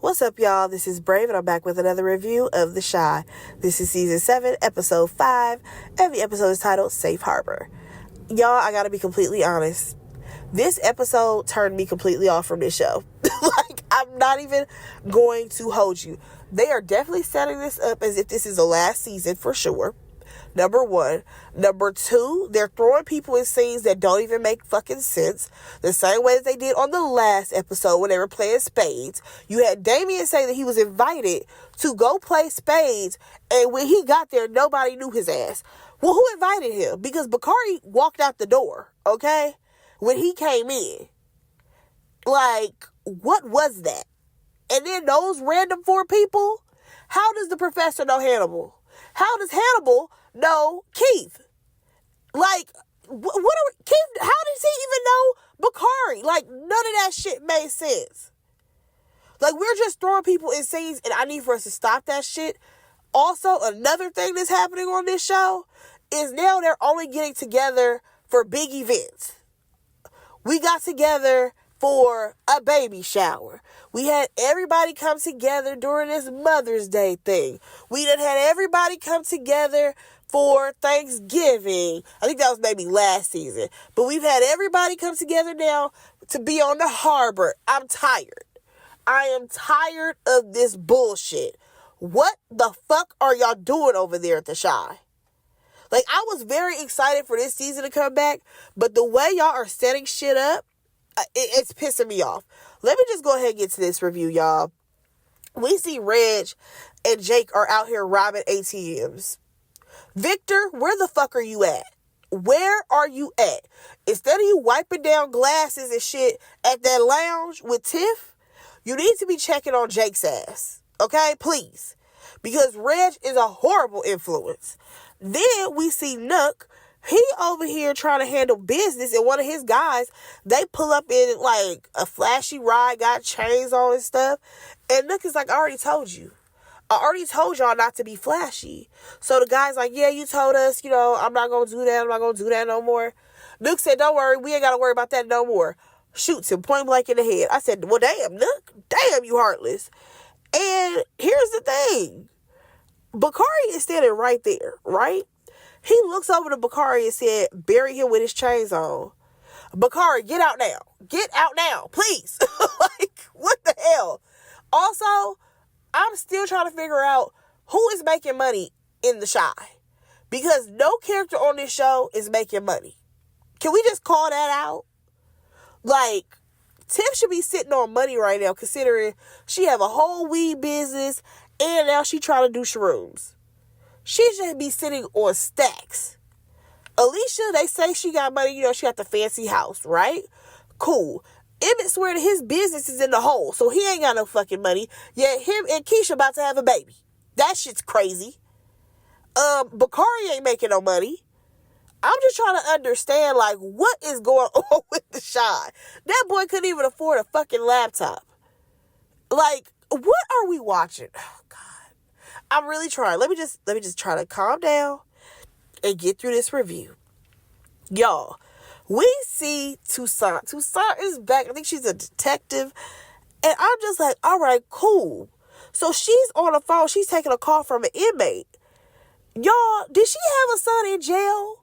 What's up, y'all? This is Brave, and I'm back with another review of The Chi. This is Season 7, Episode 5, and the episode is titled Safe Harbor. Y'all, I gotta be completely honest. This episode turned me completely off from this show. I'm not even going to hold you. They are definitely setting this up as if this is the last season for sure. Number one. Number two, they're throwing people in scenes that don't even make fucking sense. The same way that they did on the last episode when they were playing spades. You had Damien say that he was invited to go play spades, and when he got there, nobody knew his ass. Well, who invited him? Because Bakari walked out the door, okay? When he came in. Like, what was that? And then those random 4 people? How does the professor know Hannibal? How does Hannibal know Keith? Like, Keith, how does he even know Bakari? Like, none of that shit made sense. Like, we're just throwing people in scenes, and I need for us to stop that shit. Also, another thing that's happening on this show is now they're only getting together for big events. We got together for a baby shower. We had everybody come together during this Mother's Day thing. We done had everybody come together for Thanksgiving. I think that was maybe last season. But we've had everybody come together now to be on the harbor. I'm tired. I am tired of this bullshit. What the fuck are y'all doing over there at the Chi? Like, I was very excited for this season to come back, but the way y'all are setting shit up, it's pissing me off. Let me just go ahead and get to this review, y'all. We see Reg and Jake are out here robbing ATMs. Victor, where the fuck are you at? Where are you at? Instead of you wiping down glasses and shit at that lounge with Tiff, you need to be checking on Jake's ass. Okay? Please. Because Reg is a horrible influence. Then we see Nook. He over here trying to handle business, and one of his guys, they pull up in like a flashy ride, got chains on and stuff. And Nook is like, I already told you. I already told y'all not to be flashy. So the guy's like, yeah, you told us, I'm not going to do that. I'm not going to do that no more. Nook said, don't worry. We ain't got to worry about that no more. Shoots him point blank in the head. I said, well, damn, Nook. Damn, you heartless. And here's the thing. Bakari is standing right there, right? He looks over to Bakari and said, bury him with his chains on. Bakari, get out now. Get out now, please. Like, what the hell? Also, I'm still trying to figure out who is making money in the Chi. Because no character on this show is making money. Can we just call that out? Like, Tiff should be sitting on money right now, considering she have a whole weed business and now she trying to do shrooms. She should be sitting on stacks. Alicia, they say she got money. She got the fancy house, right? Cool. Emmett swear that his business is in the hole, so he ain't got no fucking money. Yet him and Keisha about to have a baby. That shit's crazy. Bakari ain't making no money. I'm just trying to understand, like, what is going on with the Chi? That boy couldn't even afford a fucking laptop. Like, what are we watching? Oh, God. I'm really trying. Let me just try to calm down and get through this review. Y'all, we see Toussaint. Toussaint is back. I think she's a detective. And I'm just like, all right, cool. So she's on the phone. She's taking a call from an inmate. Y'all, did she have a son in jail?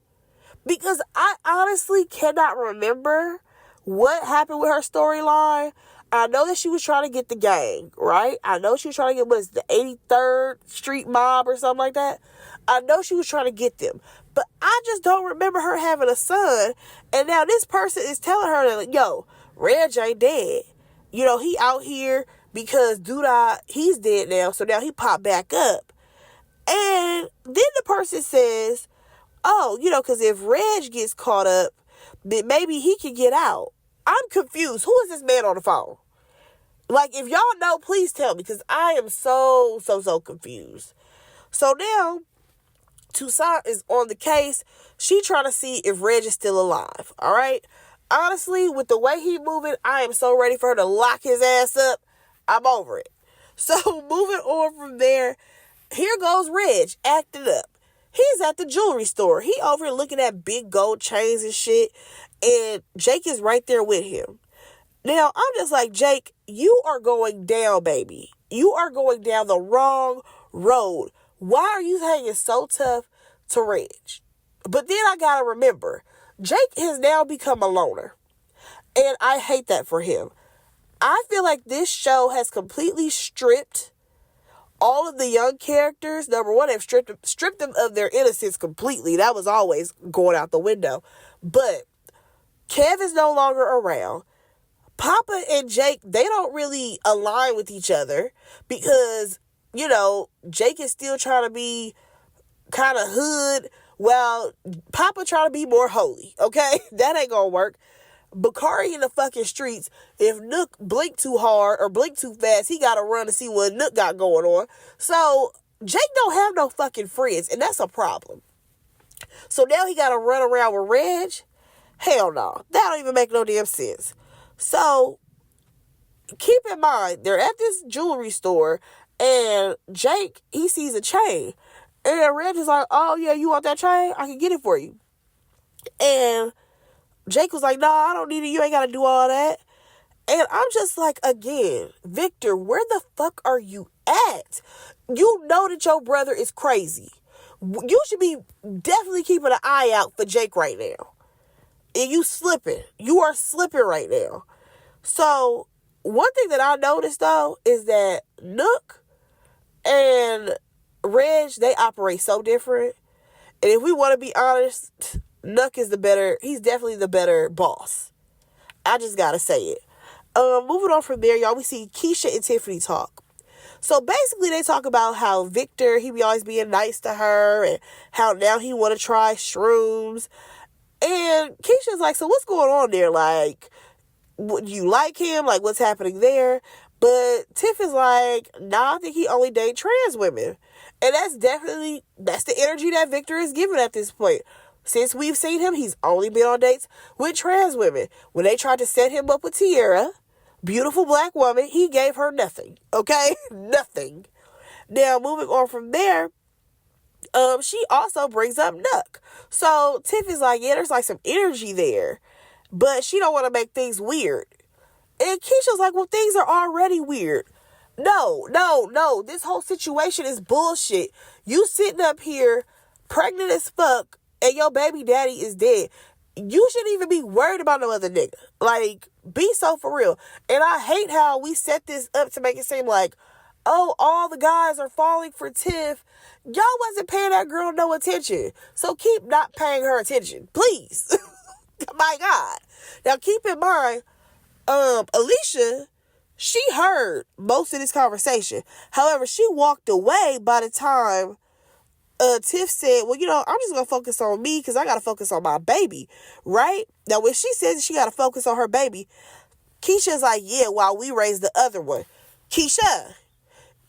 Because I honestly cannot remember what happened with her storyline. I know that she was trying to get the gang, right? I know she was trying to get, the 83rd Street Mob or something like that? I know she was trying to get them. But I just don't remember her having a son. And now this person is telling her that, like, yo, Reg ain't dead. He out here because Duda, he's dead now. So now he popped back up. And then the person says, oh, because if Reg gets caught up, then maybe he can get out. I'm confused. Who is this man on the phone? Like, if y'all know, please tell me, because I am so confused. So now, Toussaint is on the case. She trying to see if Reg is still alive, all right? Honestly, with the way he moving, I am so ready for her to lock his ass up. I'm over it. So, moving on from there, here goes Reg, acting up. He's at the jewelry store. He over here looking at big gold chains and shit. And Jake is right there with him. Now, I'm just like, Jake, you are going down, baby. You are going down the wrong road. Why are you hanging so tough to Reg? But then I gotta remember, Jake has now become a loner. And I hate that for him. I feel like this show has completely stripped all of the young characters. Number one, they've stripped them of their innocence completely. That was always going out the window. But Kev is no longer around. Papa and Jake, they don't really align with each other because, you know, Jake is still trying to be kind of hood while Papa trying to be more holy, okay? That ain't gonna work. Bakari in the fucking streets, if Nook blinked too hard or blinked too fast, he gotta run to see what Nook got going on. So, Jake don't have no fucking friends, and that's a problem. So now he gotta run around with Reg? Hell no. That don't even make no damn sense. So, keep in mind, they're at this jewelry store, and Jake, he sees a chain. And Reg is like, oh yeah, you want that chain? I can get it for you. And Jake was like, nah, I don't need it. You ain't got to do all that. And I'm just like, again, Victor, where the fuck are you at? You know that your brother is crazy. You should be definitely keeping an eye out for Jake right now. And you slipping. You are slipping right now. So, one thing that I noticed, though, is that Nook and Reg, they operate so different. And if we want to be honest, Nook is he's definitely the better boss. I just gotta say it. Moving on from there, y'all, we see Keisha and Tiffany talk. So basically they talk about how Victor, he be always being nice to her and how now he want to try shrooms. And Keisha's like, so what's going on there? Like, do you like him? Like, what's happening there? But Tiff is like, nah, I think he only date trans women. And that's the energy that Victor is giving at this point. Since we've seen him, he's only been on dates with trans women. When they tried to set him up with Tiara, beautiful black woman, he gave her nothing. Okay? Nothing. Now, moving on from there, she also brings up Nook. So Tiff is like, yeah, there's like some energy there, but she don't want to make things weird. And Keisha's like, well, things are already weird. No. This whole situation is bullshit. You sitting up here pregnant as fuck and your baby daddy is dead. You shouldn't even be worried about no other nigga. Like, be so for real. And I hate how we set this up to make it seem like, oh, all the guys are falling for Tiff. Y'all wasn't paying that girl no attention. So keep not paying her attention. Please. My God. Now keep in mind, Alicia, she heard most of this conversation. However, she walked away by the time Tiff said, well, you know, I'm just going to focus on me because I got to focus on my baby, right? Now, when she says she got to focus on her baby, Keisha's like, yeah, while we raise the other one. Keisha,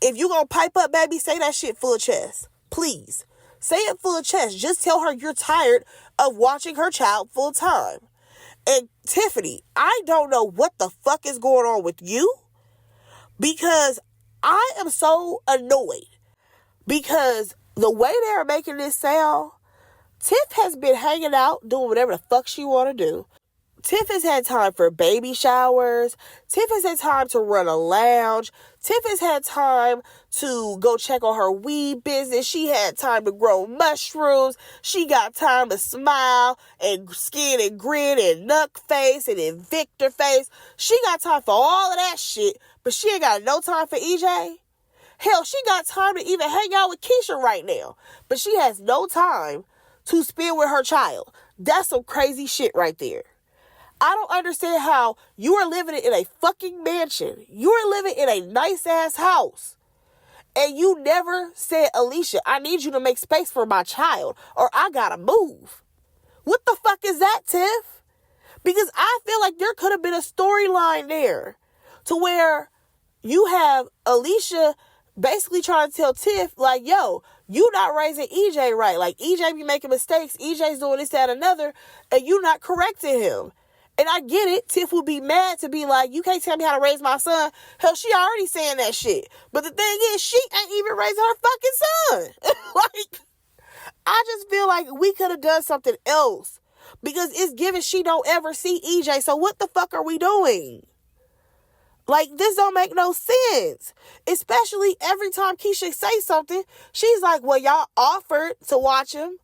if you going to pipe up, baby, say that shit full of chest. Please. Say it full of chest. Just tell her you're tired of watching her child full time. And Tiffany, I don't know what the fuck is going on with you because I am so annoyed because the way they're making this sound, Tiff has been hanging out doing whatever the fuck she want to do. Tiff has had time for baby showers. Tiff has had time to run a lounge. Tiff has had time to go check on her weed business. She had time to grow mushrooms. She got time to smile and skin and grin and Nook face and then Victor face. She got time for all of that shit, but she ain't got no time for EJ. Hell, she got time to even hang out with Keisha right now, but she has no time to spend with her child. That's some crazy shit right there. I don't understand how you are living in a fucking mansion. You are living in a nice ass house. And you never said, Alicia, I need you to make space for my child or I gotta move. What the fuck is that, Tiff? Because I feel like there could have been a storyline there to where you have Alicia basically trying to tell Tiff, like, yo, you not raising EJ right. Like, EJ be making mistakes. EJ's doing this, that, another, and you not correcting him. And I get it. Tiff would be mad to be like, you can't tell me how to raise my son. Hell, she already saying that shit. But the thing is, she ain't even raising her fucking son. Like, I just feel like we could have done something else. Because it's given she don't ever see EJ. So what the fuck are we doing? Like, this don't make no sense. Especially every time Keisha say something, she's like, well, y'all offered to watch him.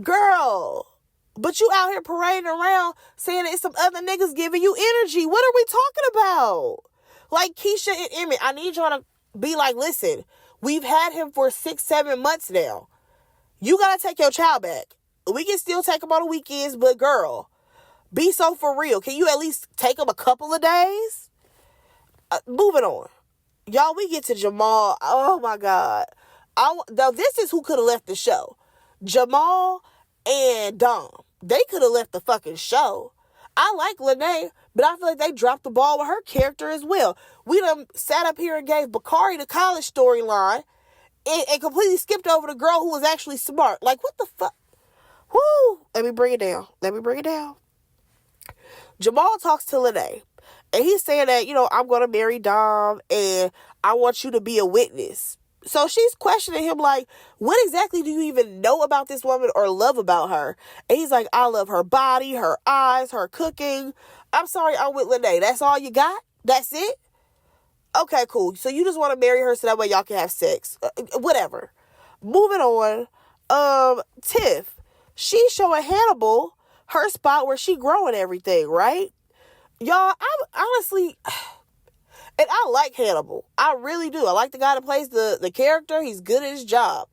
Girl, but you out here parading around saying it's some other niggas giving you energy. What are we talking about? Like, Keisha and Emmett, I need y'all to be like, listen, we've had him for 6-7 months now. You gotta take your child back. We can still take him on the weekends, but girl, be so for real. Can you at least take him a couple of days? Moving on. Y'all, we get to Jamal. Oh my God. Now, this is who could have left the show. Jamal and Dom. They could have left the fucking show. I like Lene, but I feel like they dropped the ball with her character as well. We done sat up here and gave Bakari the college storyline and completely skipped over the girl who was actually smart. Like, what the fuck? Whoo! Let me bring it down. Jamal talks to Lene. And he's saying that, I'm going to marry Dom and I want you to be a witness. So she's questioning him like, what exactly do you even know about this woman or love about her? And he's like, I love her body, her eyes, her cooking. I'm sorry, I'm with Lene. That's all you got? That's it? Okay, cool. So you just want to marry her so that way y'all can have sex. Whatever. Moving on. Tiff. She's showing Hannibal her spot where she growing everything, right? Y'all, I'm honestly, and I like Hannibal. I really do. I like the guy that plays the character. He's good at his job.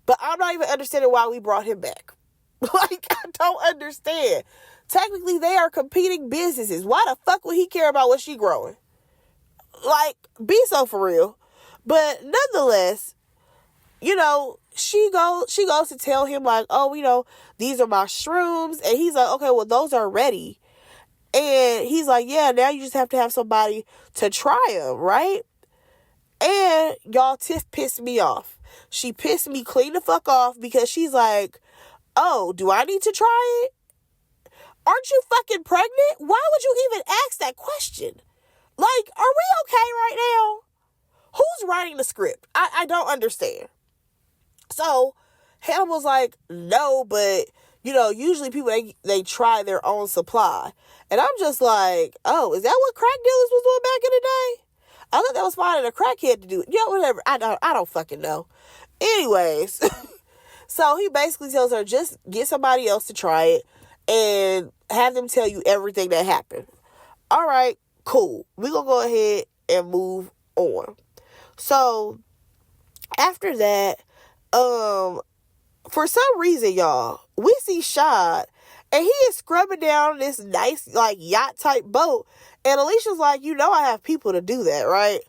But I'm not even understanding why we brought him back. Like, I don't understand. Technically, they are competing businesses. Why the fuck would he care about what she growing? Like, be so for real. But nonetheless, she goes to tell him like, oh, these are my shrooms. And he's like, okay, well, those are ready. And he's like, yeah, now you just have to have somebody to try them, right? And y'all, Tiff pissed me off. She pissed me clean the fuck off because she's like, oh, do I need to try it? Aren't you fucking pregnant? Why would you even ask that question? Like, are we okay right now? Who's writing the script? I don't understand. So Hannibal's like, no, but usually people, they try their own supply. And I'm just like, oh, is that what crack dealers was doing back in the day? I thought that was finding a crackhead to do it. Yeah, whatever. I don't fucking know. Anyways, so he basically tells her, just get somebody else to try it and have them tell you everything that happened. All right, cool. We're going to go ahead and move on. So after that, for some reason, y'all, we see Shad, and he is scrubbing down this nice, like, yacht-type boat. And Alicia's like, I have people to do that, right?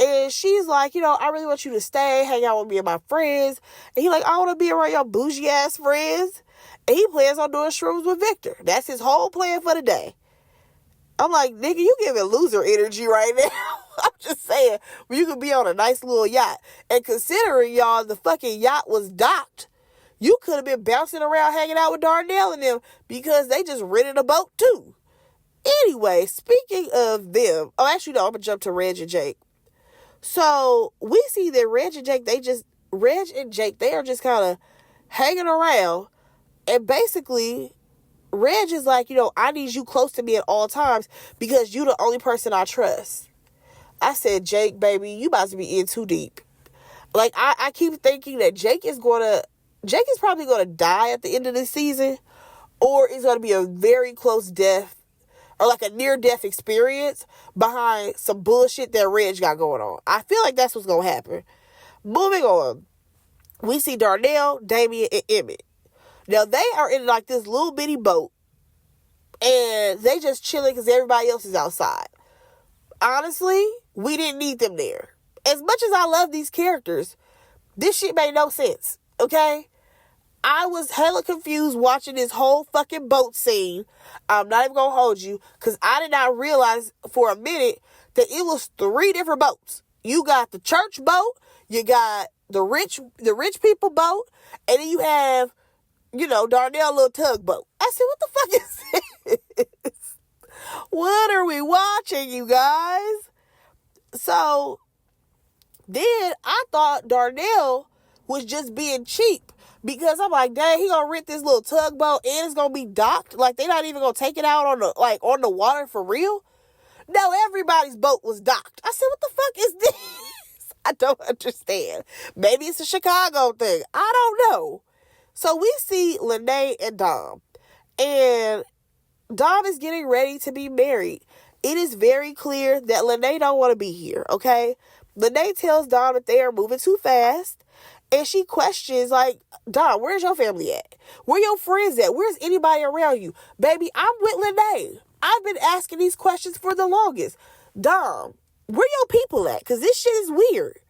And she's like, I really want you to stay, hang out with me and my friends. And he's like, I want to be around your bougie-ass friends. And he plans on doing shrooms with Victor. That's his whole plan for the day. I'm like, nigga, you giving loser energy right now. I'm just saying, you could be on a nice little yacht. And considering, y'all, the fucking yacht was docked, you could have been bouncing around hanging out with Darnell and them because they just rented a boat too. Anyway, speaking of them, actually, no, I'm going to jump to Reg and Jake. So we see that Reg and Jake, they are just kind of hanging around. And basically, Reg is like, I need you close to me at all times because you the only person I trust. I said, Jake, baby, you about to be in too deep. Like, I keep thinking that Jake is probably going to die at the end of this season, or it's going to be a very close death or like a near-death experience behind some bullshit that Reg got going on. I feel like that's what's going to happen. Moving on, we see Darnell, Damian, and Emmett. Now, they are in like this little bitty boat, and they just chilling because everybody else is outside. Honestly, we didn't need them there. As much as I love these characters, this shit made no sense, okay? I was hella confused watching this whole fucking boat scene. I'm not even gonna hold you, because I did not realize for a minute that it was 3 different boats. You got the church boat, you got the rich people boat, and then you have, Darnell little tugboat. I said, what the fuck is this? What are we watching, you guys? So then I thought Darnell was just being cheap because I'm like, dang, he gonna rent this little tugboat and it's gonna be docked. Like, they not even gonna take it out on the water for real. No, everybody's boat was docked. I said, what the fuck is this? I don't understand. Maybe it's a Chicago thing. I don't know. So we see Lene and Dom. And Dom is getting ready to be married. It is very clear that Lene don't want to be here, okay? Lene tells Dom that they are moving too fast. And she questions, like, Dom, where's your family at? Where your friends at? Where's anybody around you? Baby, I'm with Lene. I've been asking these questions for the longest. Dom, where your people at? Because this shit is weird.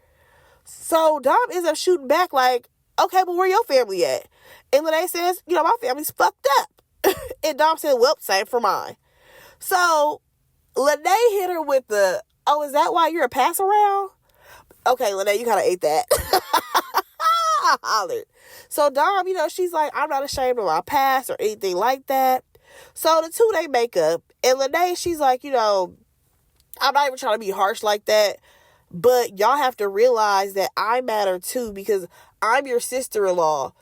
So Dom ends up shooting back like, okay, but where your family at? And Lene says, my family's fucked up. And Dom said, well, same for mine. So Lene hit her with the, oh, is that why you're a pass around? Okay, Lene, you kind of ate that. I hollered. So Dom, she's like, I'm not ashamed of my past or anything like that. So the two, they make up. And Lene, she's like, I'm not even trying to be harsh like that. But y'all have to realize that I matter too because I'm your sister-in-law.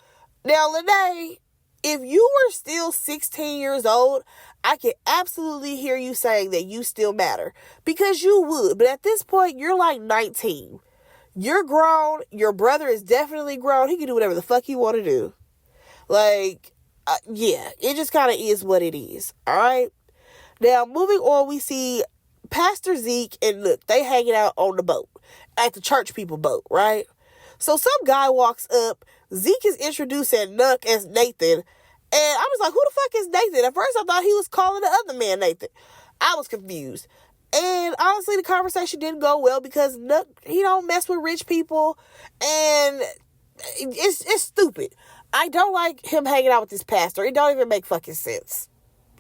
Now, Lene, if you were still 16 years old, I can absolutely hear you saying that you still matter. Because you would. But at this point, you're like 19. You're grown. Your brother is definitely grown. He can do whatever the fuck he want to do. Like, yeah, it just kind of is what it is. All right? Now, moving on, we see Pastor Zeke and Nook. They hanging out on the boat. At the church people boat, right? So some guy walks up. Zeke is introducing Nook as Nathan. And I was like, who the fuck is Nathan? At first, I thought he was calling the other man Nathan. I was confused. And honestly, the conversation didn't go well because Nook, he don't mess with rich people. And it's stupid. I don't like him hanging out with this pastor. It don't even make fucking sense.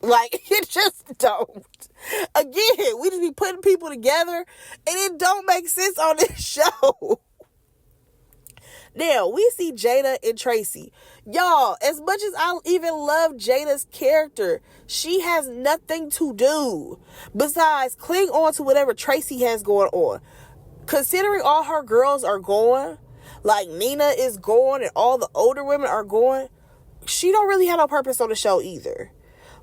Like, it just don't. Again, we just be putting people together and it don't make sense on this show. Now, we see Jada and Tracy. Y'all, as much as I even love Jada's character, she has nothing to do besides cling on to whatever Tracy has going on. Considering all her girls are going, like Nina is going and all the older women are going, she don't really have no purpose on the show either.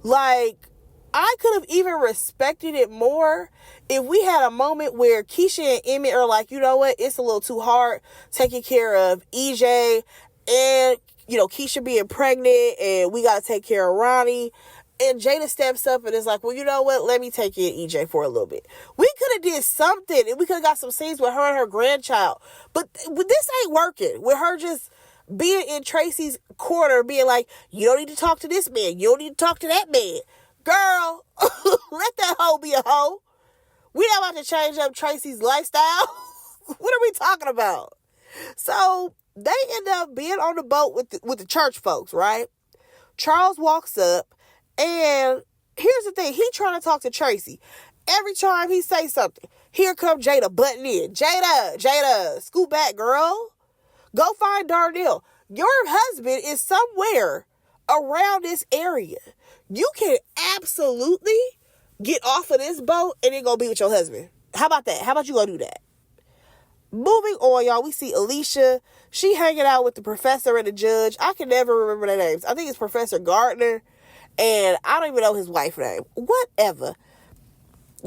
Like, I could have even respected it more if we had a moment where Keisha and Emmett are like, you know what, it's a little too hard taking care of EJ and, Keisha being pregnant and we got to take care of Ronnie. And Jada steps up and is like, well, you know what, let me take you and EJ for a little bit. We could have did something and we could have got some scenes with her and her grandchild. But this ain't working with her just being in Tracy's corner, being like, you don't need to talk to this man. You don't need to talk to that man. Girl, let that hoe be a hoe. We not about to change up Tracy's lifestyle. What are we talking about? So they end up being on the boat with the church folks, right? Charles walks up, and here's the thing. He trying to talk to Tracy. Every time he say something, here come Jada butting in. Jada, scoot back, girl. Go find Darnell. Your husband is somewhere around this area. You can absolutely get off of this boat and then go be with your husband. How about that? How about you go do that? Moving on, y'all, we see Alicia. She hanging out with the professor and the judge. I can never remember their names. I think it's Professor Gardner, and I don't even know his wife's name. Whatever.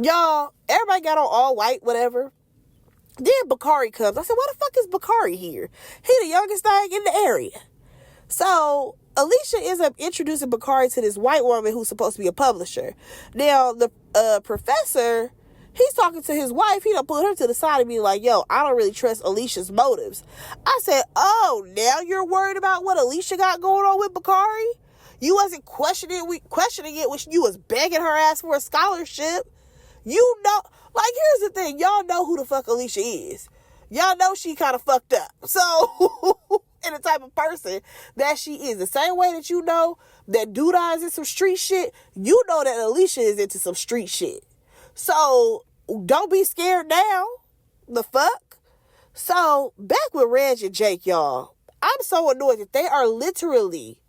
Y'all, everybody got on all white, whatever. Then Bakari comes. I said, why the fuck is Bakari here? He the youngest thing in the area. So Alicia ends up introducing Bakari to this white woman who's supposed to be a publisher. Now, the professor, he's talking to his wife. He done put her to the side and be like, yo, I don't really trust Alicia's motives. I said, oh, now you're worried about what Alicia got going on with Bakari? You wasn't questioning it when you was begging her ass for a scholarship. You know, like, here's the thing. Y'all know who the fuck Alicia is. Y'all know she kind of fucked up. So, and the type of person that she is. The same way that you know that Duda is in some street shit, you know that Alicia is into some street shit. So, don't be scared now. The fuck? So, back with Reg and Jake, y'all. I'm so annoyed that they are literally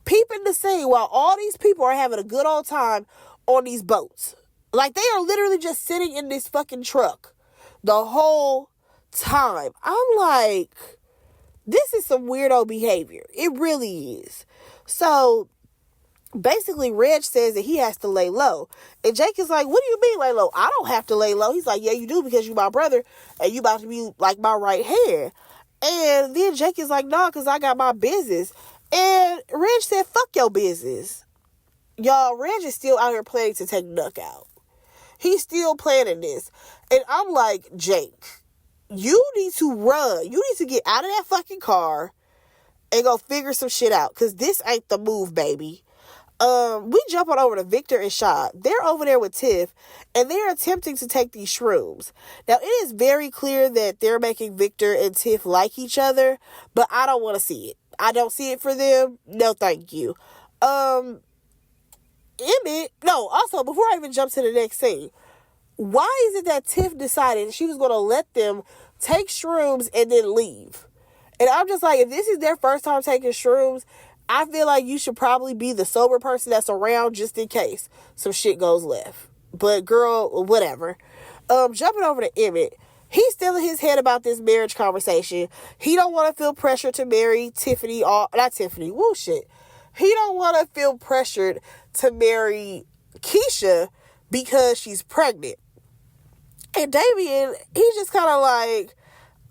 peeping the scene while all these people are having a good old time on these boats. Like, they are literally just sitting in this fucking truck the whole time. I'm like, this is some weirdo behavior. It really is. So, basically Reg says that he has to lay low. And Jake is like, what do you mean lay low? I don't have to lay low. He's like, yeah, you do, because you my brother and you about to be like my right hand. And then Jake is like, no, because I got my business. And Reg said, fuck your business. Y'all, Reg is still out here planning to take Nuck out. He's still planning this. And I'm like, Jake, you need to run. You need to get out of that fucking car and go figure some shit out. Because this ain't the move, baby. We jump on over to Victor and Shy. They're over there with Tiff, and they're attempting to take these shrooms. Now, it is very clear that they're making Victor and Tiff like each other, but I don't want to see it. I don't see it for them. No, thank you. Emmett, no, also, before I even jump to the next scene, why is it that Tiff decided she was going to let them take shrooms and then leave? And I'm just like, if this is their first time taking shrooms, I feel like you should probably be the sober person that's around just in case some shit goes left. But girl, whatever. Jumping over to Emmett, he's still in his head about this marriage conversation. He don't want to feel pressure to marry Tiffany, not Tiffany, woo shit. He don't want to feel pressured to marry Keisha because she's pregnant. And Damian, he's just kind of like,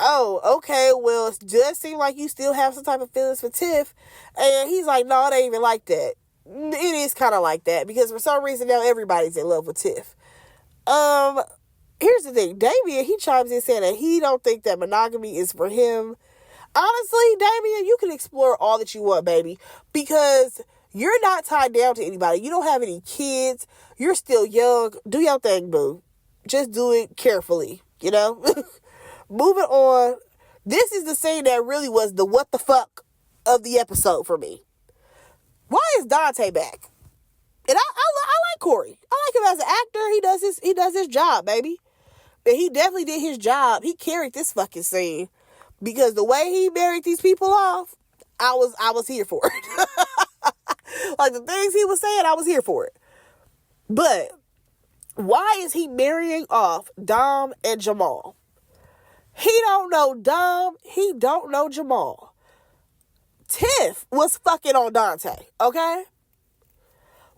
oh, okay, well, it does seem like you still have some type of feelings for Tiff. And he's like, no, it ain't even like that. It is kind of like that, because for some reason now everybody's in love with Tiff. Here's the thing. Damian, he chimes in saying that he don't think that monogamy is for him. Honestly, Damian, you can explore all that you want, baby, because you're not tied down to anybody. You don't have any kids. You're still young. Do your thing, boo. Just do it carefully, you know? Moving on. This is the scene that really was the what the fuck of the episode for me. Why is Dante back? And I like Corey. I like him as an actor. He does his job, baby. And he definitely did his job. He carried this fucking scene, because the way he married these people off, I was here for it. Like the things he was saying, I was here for it. But why is he marrying off Dom and Jamal? He don't know Dom. He don't know Jamal. Tiff was fucking on Dante, okay?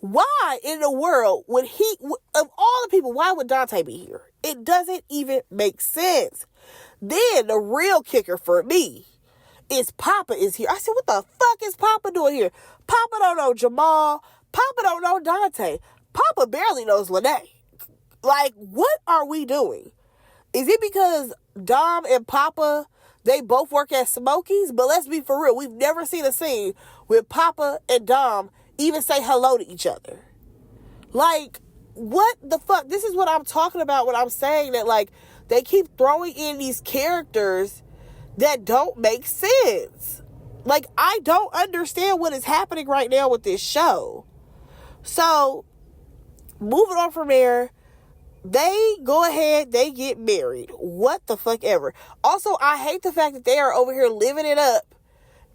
Why in the world would he, of all the people, why would Dante be here? It doesn't even make sense. Then the real kicker for me is Papa is here. I said, what the fuck is Papa doing here? Papa don't know Jamal. Papa don't know Dante. Papa barely knows Lene. Like, what are we doing? Is it because Dom and Papa, they both work at Smokey's? But let's be for real. We've never seen a scene where Papa and Dom even say hello to each other. Like, what the fuck? This is what I'm talking about when I'm saying that, like, they keep throwing in these characters that don't make sense. Like, I don't understand what is happening right now with this show. So, moving on from there, they go ahead, they get married. What the fuck ever. Also, I hate the fact that they are over here living it up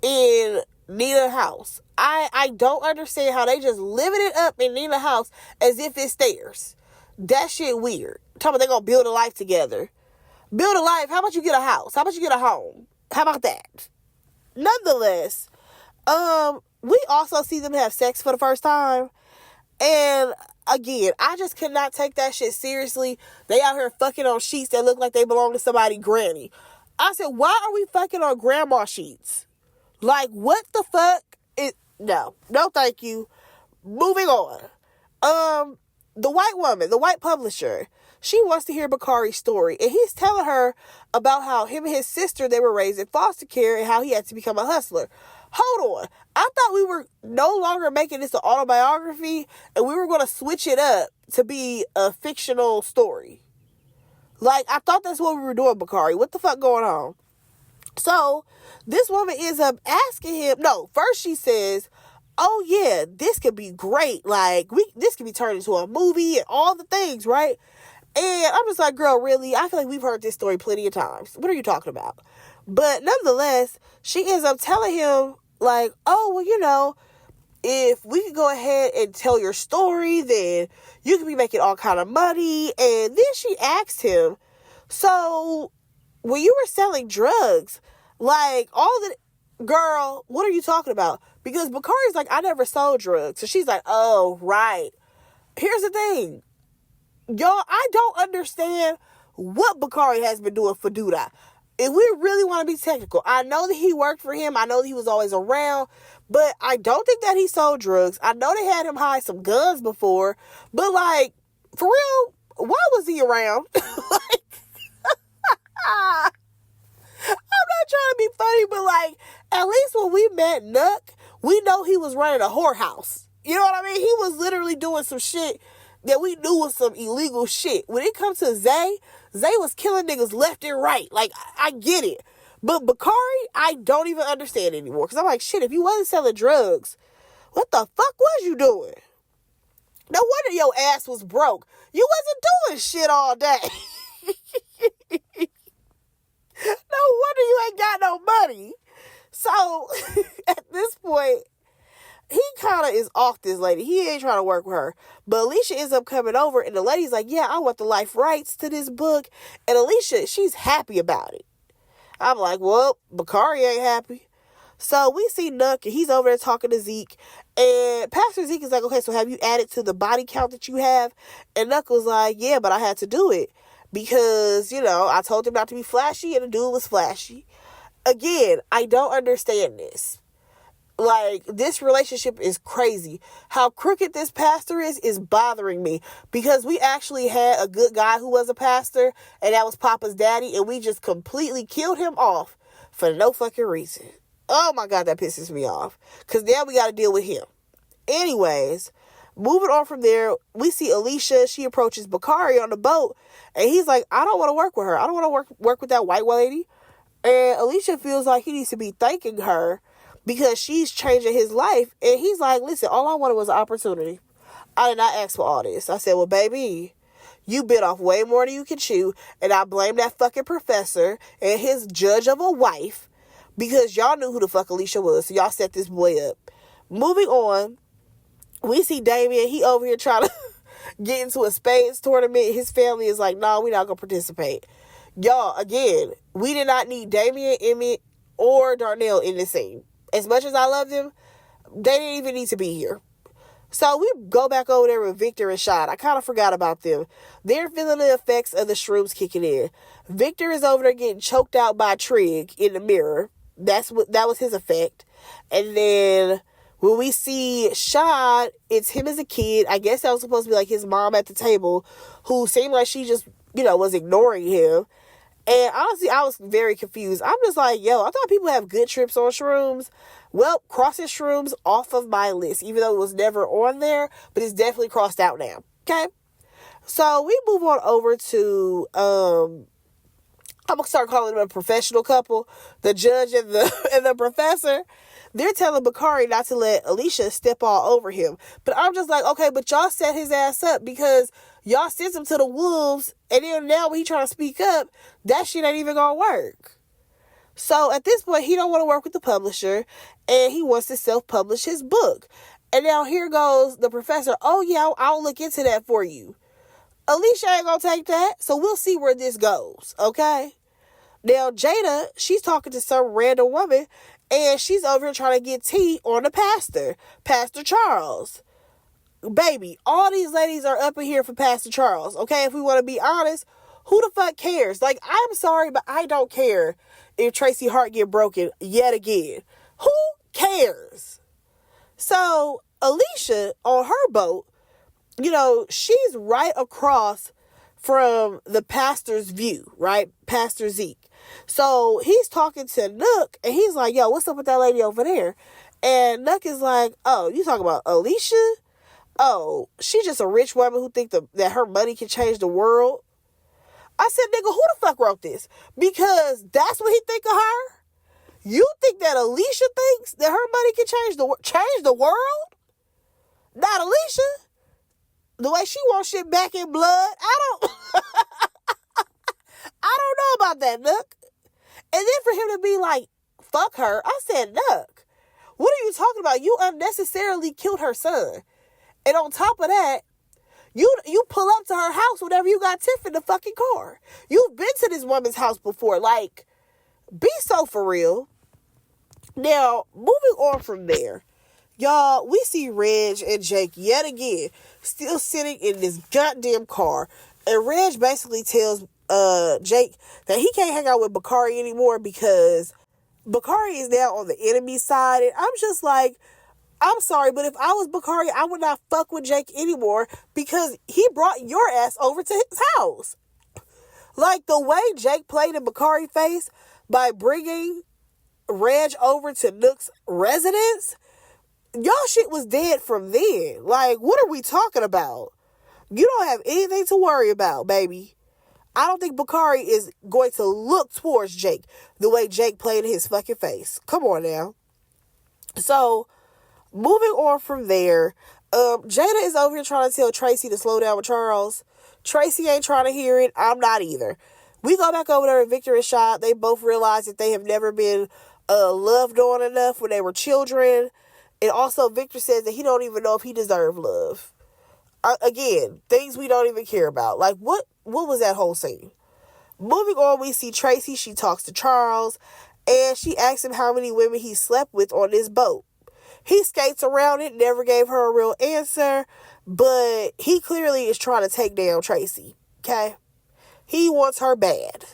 in Nina's house. I don't understand how they just living it up in Nina's house as if it's theirs. That shit weird. Talking about they gonna build a life together. Build a life. How about you get a house? How about you get a home? How about that? Nonetheless, we also see them have sex for the first time. And again, I just could not take that shit seriously. They out here fucking on sheets that look like they belong to somebody's granny. I said, why are we fucking on grandma sheets? Like, what the fuck? No, thank you. Moving on. The white woman, the white publisher, she wants to hear Bakari's story. And he's telling her about how him and his sister, they were raised in foster care and how he had to become a hustler. Hold on. I thought we were no longer making this an autobiography and we were going to switch it up to be a fictional story. Like, I thought that's what we were doing, Bakari. What the fuck going on? So, this woman ends up asking him, first she says, oh yeah, this could be great. Like, this could be turned into a movie and all the things, right? And I'm just like, girl, really? I feel like we've heard this story plenty of times. What are you talking about? But nonetheless, she ends up telling him, like, oh, well, if we could go ahead and tell your story, then you could be making all kind of money. And then she asked him, so when you were selling drugs, like, girl, what are you talking about? Because Bakari's like, I never sold drugs. So she's like, oh, right. Here's the thing. Y'all, I don't understand what Bakari has been doing for Douda. If we really want to be technical, I know that he worked for him. I know that he was always around. But I don't think that he sold drugs. I know they had him hide some guns before. But, like, for real, why was he around? Like, I'm not trying to be funny, but, like, at least when we met Nuck, we know he was running a whorehouse. You know what I mean? He was literally doing some shit that we knew was some illegal shit. When it comes to Zay was killing niggas left and right. Like, I get it. But Bakari, I don't even understand anymore. Because I'm like, shit, if you wasn't selling drugs, what the fuck was you doing? No wonder your ass was broke. You wasn't doing shit all day. No wonder you ain't got no money. So, at this point, he kind of is off this lady. He ain't trying to work with her. But Alicia ends up coming over, and the lady's like, yeah, I want the life rights to this book. And Alicia, she's happy about it. I'm like, well, Bakari ain't happy. So we see Nuck, and he's over there talking to Zeke. And Pastor Zeke is like, okay, so have you added to the body count that you have? And Nuck was like, yeah, but I had to do it. Because, you know, I told him not to be flashy, and the dude was flashy. Again, I don't understand this. Like, this relationship is crazy. How crooked this pastor is bothering me. Because we actually had a good guy who was a pastor, and that was Papa's daddy, and we just completely killed him off for no fucking reason. Oh my God, that pisses me off. Because now we got to deal with him. Anyways, moving on from there, we see Alicia. She approaches Bakari on the boat, and he's like, I don't want to work with her. I don't want to work with that white lady. And Alicia feels like he needs to be thanking her because she's changing his life. And he's like, listen, all I wanted was an opportunity. I did not ask for all this. I said, well, baby, you bit off way more than you can chew. And I blame that fucking professor and his judge of a wife because y'all knew who the fuck Alicia was. So y'all set this boy up. Moving on, we see Damien. He over here trying to get into a spades tournament. His family is like, no, we're not going to participate. Y'all, again, we did not need Damien, Emmett, or Darnell in this scene. As much as I love them, they didn't even need to be here. So we go back over there with Victor and Shad. I kind of forgot about them. They're feeling the effects of the shrooms kicking in. Victor is over there getting choked out by Trig in the mirror. That was his effect. And then when we see Shad, it's him as a kid. I guess that was supposed to be like his mom at the table, who seemed like she just, was ignoring him. And honestly, I was very confused. I'm just like, yo, I thought people have good trips on shrooms. Well, crossing shrooms off of my list, even though it was never on there, but it's definitely crossed out now. Okay? So we move on over to, I'm going to start calling them a professional couple, the judge and the professor. They're telling Bakari not to let Alicia step all over him. But I'm just like, okay, but y'all set his ass up because y'all sent him to the wolves, and then now when he trying to speak up, that shit ain't even gonna work. So at this point, he don't want to work with the publisher, and he wants to self-publish his book. And now here goes the professor, oh yeah, I'll look into that for you. Alicia ain't gonna take that, so we'll see where this goes, okay? Now, Jada, she's talking to some random woman, and she's over here trying to get tea on the pastor, Pastor Charles. Baby, all these ladies are up in here for Pastor Charles, okay? If we want to be honest, who the fuck cares? Like, I'm sorry, but I don't care if Tracy Hart get broken yet again. Who cares? So, Alicia, on her boat, she's right across from the pastor's view, right? Pastor Zeke. So he's talking to Nook, and he's like, yo, what's up with that lady over there? And Nook is like, oh, you talking about Alicia? Oh, she's just a rich woman who think that her money can change the world. I said, nigga, who the fuck wrote this? Because that's what he think of her? You think that Alicia thinks that her money can change the world? Not Alicia. The way she wants shit back in blood, I don't know about that, Nook. And then for him to be like, fuck her, I said, Nook, what are you talking about? You unnecessarily killed her son. And on top of that, you pull up to her house whenever you got Tiff in the fucking car. You've been to this woman's house before. Like, be so for real. Now, moving on from there, Y'all, we see Reg and Jake yet again still sitting in this goddamn car. And Reg basically tells Jake that he can't hang out with Bakari anymore because Bakari is now on the enemy side. And I'm just like, I'm sorry, but if I was Bakari, I would not fuck with Jake anymore because he brought your ass over to his house. Like, the way Jake played in Bakari's face by bringing Reg over to Nook's residence, y'all shit was dead from then. Like, what are we talking about? You don't have anything to worry about, baby. I don't think Bakari is going to look towards Jake the way Jake played in his fucking face. Come on now. So, moving on from there, Jada is over here trying to tell Tracy to slow down with Charles. Tracy ain't trying to hear it. I'm not either. We go back over there and Victor and Shad. They both realize that they have never been loved on enough when they were children. And also Victor says that he don't even know if he deserved love. Again, things we don't even care about. Like, what was that whole scene? Moving on, we see Tracy. She talks to Charles. And she asks him how many women he slept with on this boat. He skates around it, never gave her a real answer, but he clearly is trying to take down Tracy, okay? He wants her bad.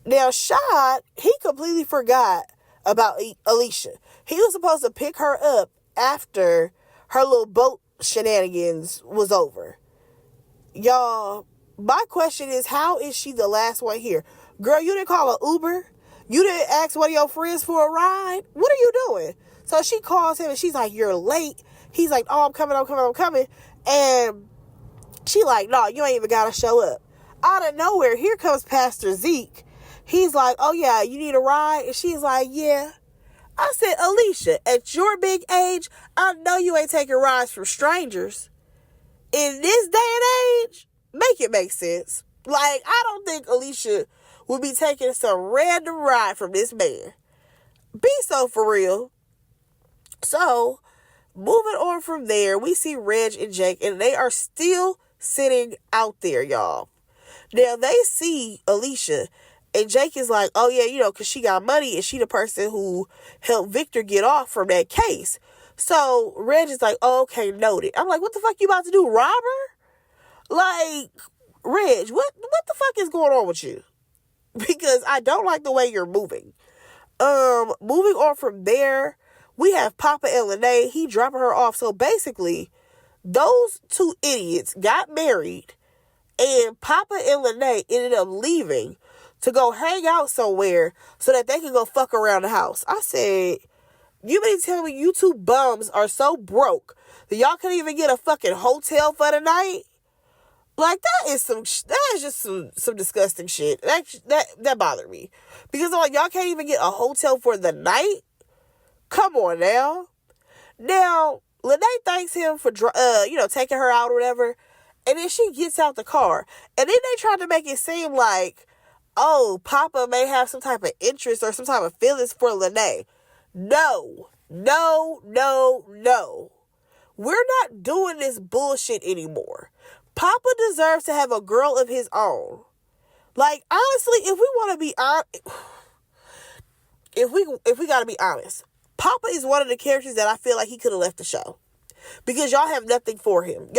Now, Shad, he completely forgot about Alicia. He was supposed to pick her up after her little boat shenanigans was over. Y'all, my question is, how is she the last one here? Girl, you didn't call an Uber? You didn't ask one of your friends for a ride? What are you doing? So she calls him and she's like, you're late. He's like, oh, I'm coming. And she like, no, you ain't even got to show up. Out of nowhere, here comes Pastor Zeke. He's like, oh yeah, you need a ride? And she's like, yeah. I said, Alicia, at your big age, I know you ain't taking rides from strangers. In this day and age, make it make sense. Like, I don't think Alicia would be taking some random ride from this man. Be so for real. So, moving on from there, we see Reg and Jake, and they are still sitting out there, y'all. Now, they see Alicia, and Jake is like, oh, yeah, because she got money, and she the person who helped Victor get off from that case. So, Reg is like, oh, okay, noted. I'm like, what the fuck you about to do, rob her? Like, Reg, what the fuck is going on with you? Because I don't like the way you're moving. Moving on from there, we have Papa and Lene. He dropping her off. So basically, those two idiots got married, and Papa and Lene ended up leaving to go hang out somewhere so that they can go fuck around the house. I said, you mean to tell me you two bums are so broke that y'all can't even get a fucking hotel for the night? Like, that is just some disgusting shit. That bothered me. Because I'm like, y'all can't even get a hotel for the night? Come on now. Now, Lene thanks him for, taking her out or whatever. And then she gets out the car. And then they try to make it seem like, oh, Papa may have some type of interest or some type of feelings for Lene. No. We're not doing this bullshit anymore. Papa deserves to have a girl of his own. Like, honestly, if we want to be honest, if we got to be honest, Papa is one of the characters that I feel like he could have left the show. Because y'all have nothing for him.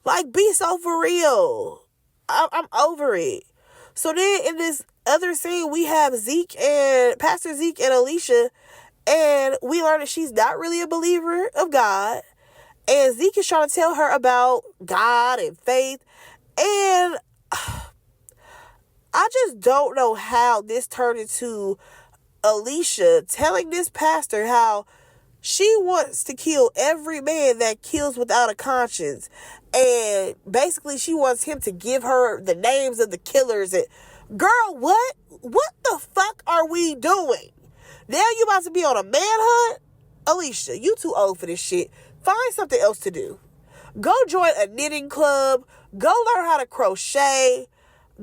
Like, be so for real. I'm over it. So then in this other scene, we have Pastor Zeke and Alicia. And we learn that she's not really a believer of God. And Zeke is trying to tell her about God and faith. And I just don't know how this turned into Alicia telling this pastor how she wants to kill every man that kills without a conscience. And basically she wants him to give her the names of the killers. And girl, what? What the fuck are we doing? Now you about to be on a manhunt? Alicia, you too old for this shit. Find something else to do. Go join a knitting club. Go learn how to crochet.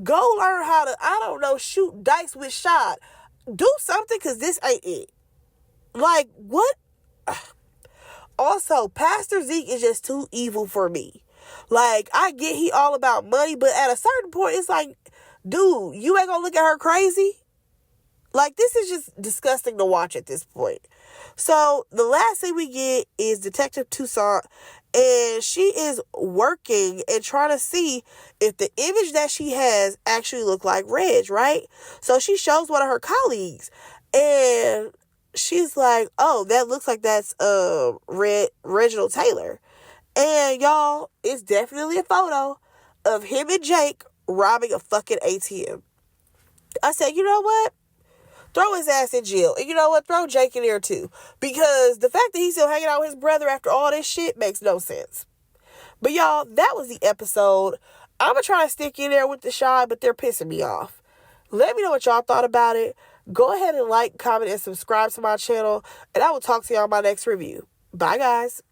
Go learn how to, shoot dice with Shad. Do something, because this ain't it. Like, what? Also, Pastor Zeke is just too evil for me. Like, I get he all about money, but at a certain point, it's like, dude, you ain't gonna look at her crazy? Like, this is just disgusting to watch at this point. So, the last thing we get is Detective Toussaint, and she is working and trying to see if the image that she has actually look like Reg, right? So, she shows one of her colleagues, and she's like, oh, that looks like that's Reginald Taylor. And, y'all, it's definitely a photo of him and Jake robbing a fucking ATM. I said, you know what? Throw his ass in jail. And you know what? Throw Jake in there too. Because the fact that he's still hanging out with his brother after all this shit makes no sense. But y'all, that was the episode. I'm going to try to stick in there with The Chi, but they're pissing me off. Let me know what y'all thought about it. Go ahead and like, comment, and subscribe to my channel. And I will talk to y'all in my next review. Bye, guys.